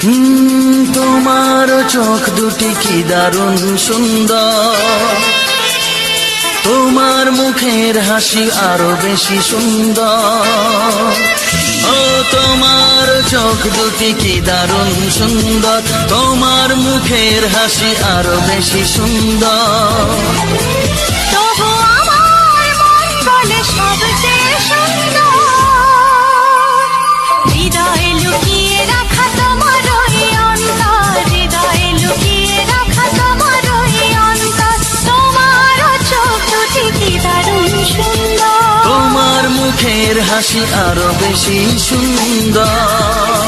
তোমার চোখ দুটি কি দারুণ সুন্দর, তোমার মুখের হাসি আরো বেশি সুন্দর। ও তোমার চোখ দুটি কি দারুণ সুন্দর, তোমার মুখের হাসি আরো বেশি সুন্দর। তবু আমার মন বলে সবচেয়ে সুন্দর, হৃদয়ে লুকিয়ে রাখা তোমার ওই অন্তর, হৃদয়ে লুকিয়ে রাখা তোমার ওই অন্তর। তোমার চোখ দুটি কি দারুণ সুন্দর, তোমার মুখের হাসি আরো বেশি সুন্দর।